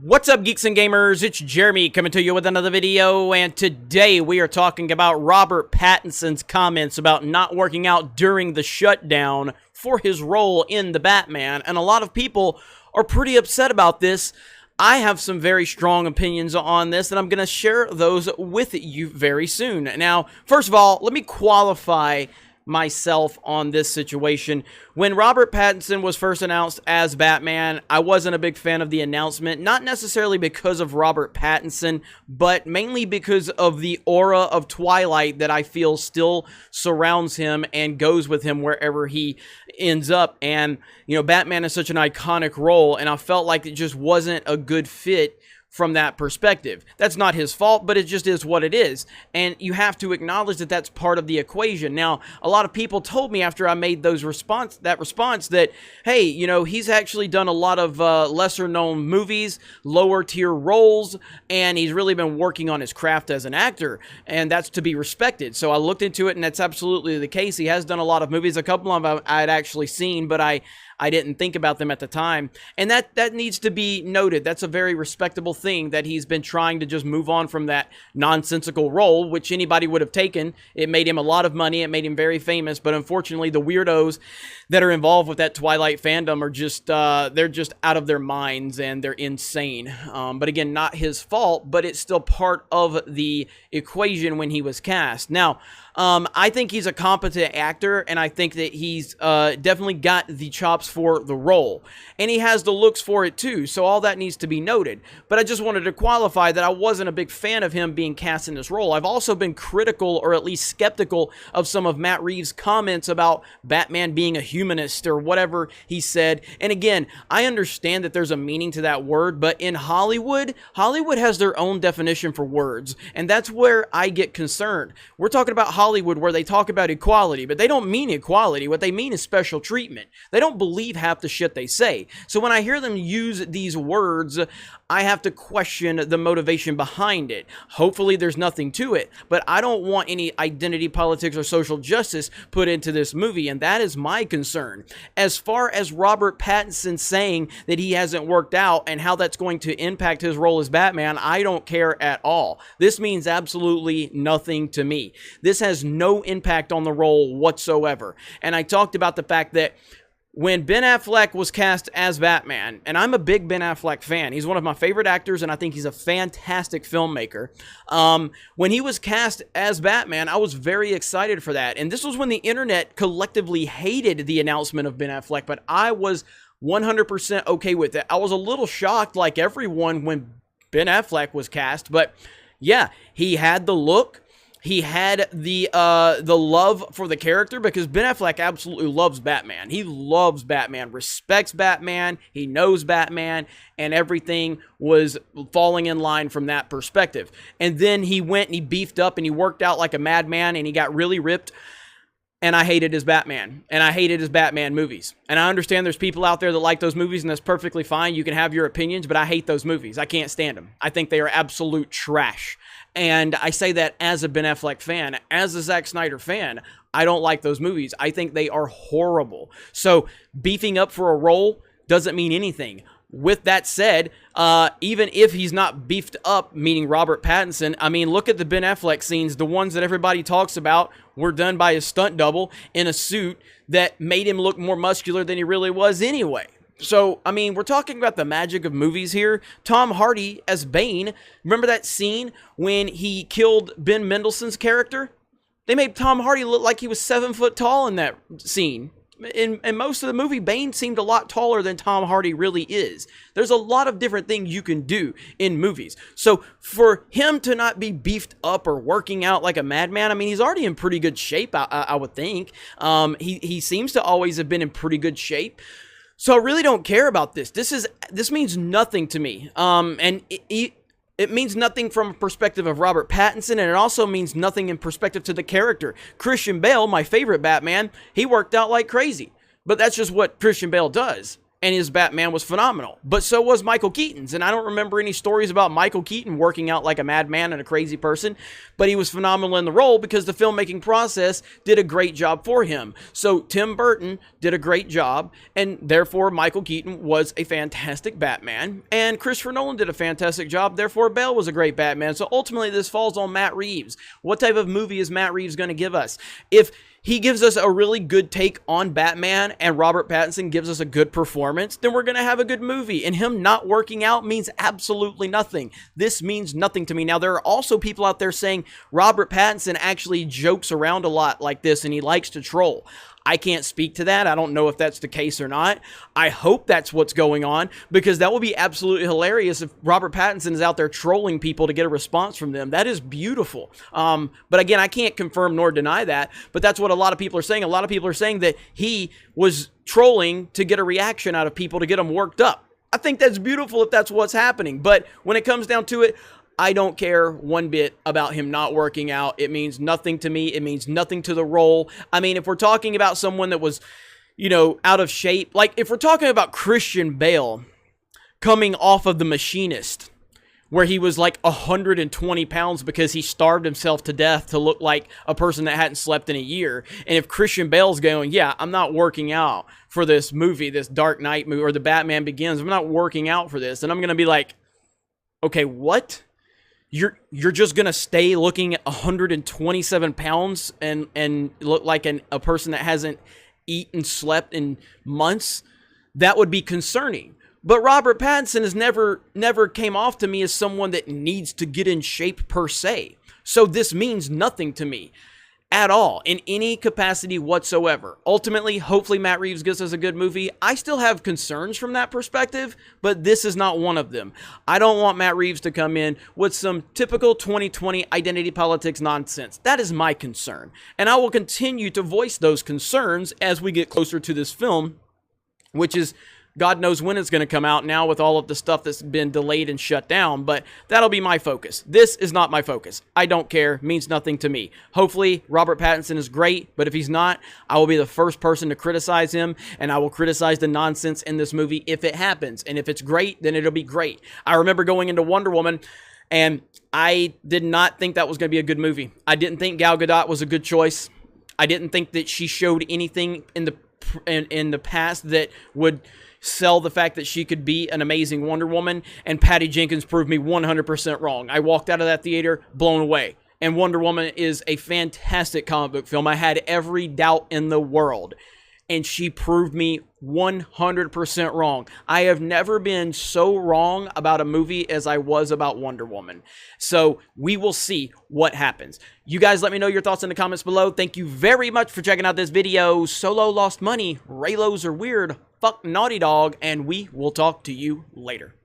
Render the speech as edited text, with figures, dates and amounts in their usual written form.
What's up, geeks and gamers? It's Jeremy coming to you with another video, and today we are talking about Robert Pattinson's comments about not working out during the shutdown for his role in the Batman, and a lot of people are pretty upset about this. I have some very strong opinions on this, and I'm going to share those with you very soon. Now, first of all, let me qualify myself on this situation. When Robert Pattinson was first announced as Batman, I wasn't a big fan of the announcement, not necessarily because of Robert Pattinson, but mainly because of the aura of Twilight that I feel still surrounds him and goes with him wherever he ends up. And, you know, Batman is such an iconic role, and I felt like it just wasn't a good fit from that perspective. That's not his fault, but it just is what it is. And you have to acknowledge that that's part of the equation. Now, a lot of people told me after I made that response that, hey, you know, he's actually done a lot of lesser known movies, lower tier roles, and he's really been working on his craft as an actor, and that's to be respected. So I looked into it, and that's absolutely the case. He has done a lot of movies. A couple of them I had actually seen, but I didn't think about them at the time, and that needs to be noted. That's a very respectable thing that he's been trying to just move on from that nonsensical role, which anybody would have taken. It made him a lot of money, it made him very famous, but unfortunately the weirdos that are involved with that Twilight fandom are just, they're just out of their minds, and they're insane. But again, not his fault, but it's still part of the equation when he was cast. Now, I think he's a competent actor, and I think that he's definitely got the chops for the role, and he has the looks for it too, so all that needs to be noted. But I just wanted to qualify that I wasn't a big fan of him being cast in this role. I've also been critical, or at least skeptical, of some of Matt Reeves' comments about Batman being a humanist or whatever he said. And again, I understand that there's a meaning to that word, but in Hollywood has their own definition for words, and that's where I get concerned. We're talking about Hollywood, where they talk about equality, but they don't mean equality. What they mean is special treatment. They don't believe half the shit they say. So when I hear them use these words, I have to question the motivation behind it. Hopefully there's nothing to it, but I don't want any identity politics or social justice put into this movie, and that is my concern. As far as Robert Pattinson saying that he hasn't worked out and how that's going to impact his role as Batman, I don't care at all. This means absolutely nothing to me. This has no impact on the role whatsoever. And I talked about the fact that when Ben Affleck was cast as Batman, and I'm a big Ben Affleck fan, he's one of my favorite actors, and I think he's a fantastic filmmaker. When he was cast as Batman, I was very excited for that. And this was when the internet collectively hated the announcement of Ben Affleck, but I was 100% okay with it. I was a little shocked, like everyone, when Ben Affleck was cast, but yeah, he had the look. He had the love for the character, because Ben Affleck absolutely loves Batman. He loves Batman, respects Batman, he knows Batman, and everything was falling in line from that perspective. And then he went and he beefed up and he worked out like a madman, and he got really ripped. And I hated his Batman, and I hated his Batman movies. And I understand there's people out there that like those movies, and that's perfectly fine. You can have your opinions, but I hate those movies. I can't stand them. I think they are absolute trash. And I say that as a Ben Affleck fan. As a Zack Snyder fan, I don't like those movies. I think they are horrible. So beefing up for a role doesn't mean anything. With that said, even if he's not beefed up, meaning Robert Pattinson, I mean, look at the Ben Affleck scenes. The ones that everybody talks about were done by his stunt double in a suit that made him look more muscular than he really was anyway. So, I mean, we're talking about the magic of movies here. Tom Hardy as Bane, remember that scene when he killed Ben Mendelsohn's character? They made Tom Hardy look like he was 7 foot tall in that scene. In most of the movie, Bane seemed a lot taller than Tom Hardy really is. There's a lot of different things you can do in movies. So for him to not be beefed up or working out like a madman, I mean, he's already in pretty good shape, I would think. He seems to always have been in pretty good shape. So I really don't care about this. This means nothing to me. And it means nothing from a perspective of Robert Pattinson, and it also means nothing in perspective to the character. Christian Bale, my favorite Batman, he worked out like crazy. But that's just what Christian Bale does. and his Batman was phenomenal. But so was Michael Keaton's, and I don't remember any stories about Michael Keaton working out like a madman and a crazy person, but he was phenomenal in the role because the filmmaking process did a great job for him. So Tim Burton did a great job, and therefore Michael Keaton was a fantastic Batman, and Christopher Nolan did a fantastic job, therefore Bale was a great Batman. So ultimately this falls on Matt Reeves. What type of movie is Matt Reeves going to give us? If he gives us a really good take on Batman and Robert Pattinson gives us a good performance, then we're going to have a good movie. And him not working out means absolutely nothing. This means nothing to me. Now, there are also people out there saying Robert Pattinson actually jokes around a lot like this and he likes to troll. I can't speak to that. I don't know if that's the case or not. I hope that's what's going on because that would be absolutely hilarious if Robert Pattinson is out there trolling people to get a response from them. That is beautiful. But again, I can't confirm nor deny that, but that's what a lot of people are saying. A lot of people are saying that he was trolling to get a reaction out of people to get them worked up. I think that's beautiful if that's what's happening. But when it comes down to it, I don't care one bit about him not working out. It means nothing to me. It means nothing to the role. I mean, if we're talking about someone that was, you know, out of shape, like if we're talking about Christian Bale coming off of The Machinist, where he was like 120 pounds because he starved himself to death to look like a person that hadn't slept in a year. And if Christian Bale's going, yeah, I'm not working out for this movie, this Dark Knight movie, or The Batman Begins, I'm not working out for this. And I'm going to be like, okay, what? You're just going to stay looking at 127 pounds and look like a person that hasn't eaten, slept in months? That would be concerning. But Robert Pattinson has never came off to me as someone that needs to get in shape per se. So this means nothing to me at all, in any capacity whatsoever. Ultimately, hopefully Matt Reeves gives us a good movie. I still have concerns from that perspective, but this is not one of them. I don't want Matt Reeves to come in with some typical 2020 identity politics nonsense. That is my concern. And I will continue to voice those concerns as we get closer to this film, which is God knows when it's going to come out now with all of the stuff that's been delayed and shut down, but that'll be my focus. This is not my focus. I don't care. Means nothing to me. Hopefully, Robert Pattinson is great, but if he's not, I will be the first person to criticize him, and I will criticize the nonsense in this movie if it happens. And if it's great, then it'll be great. I remember going into Wonder Woman, and I did not think that was going to be a good movie. I didn't think Gal Gadot was a good choice. I didn't think that she showed anything in the past that would sell the fact that she could be an amazing Wonder Woman, and Patty Jenkins proved me 100% wrong. I walked out of that theater blown away, and Wonder Woman is a fantastic comic book film. I had every doubt in the world, and she proved me 100% wrong. I have never been so wrong about a movie as I was about Wonder Woman. So we will see what happens. You guys let me know your thoughts in the comments below. Thank you very much for checking out this video. Solo lost money. Raylos are weird. Fuck Naughty Dog. And we will talk to you later.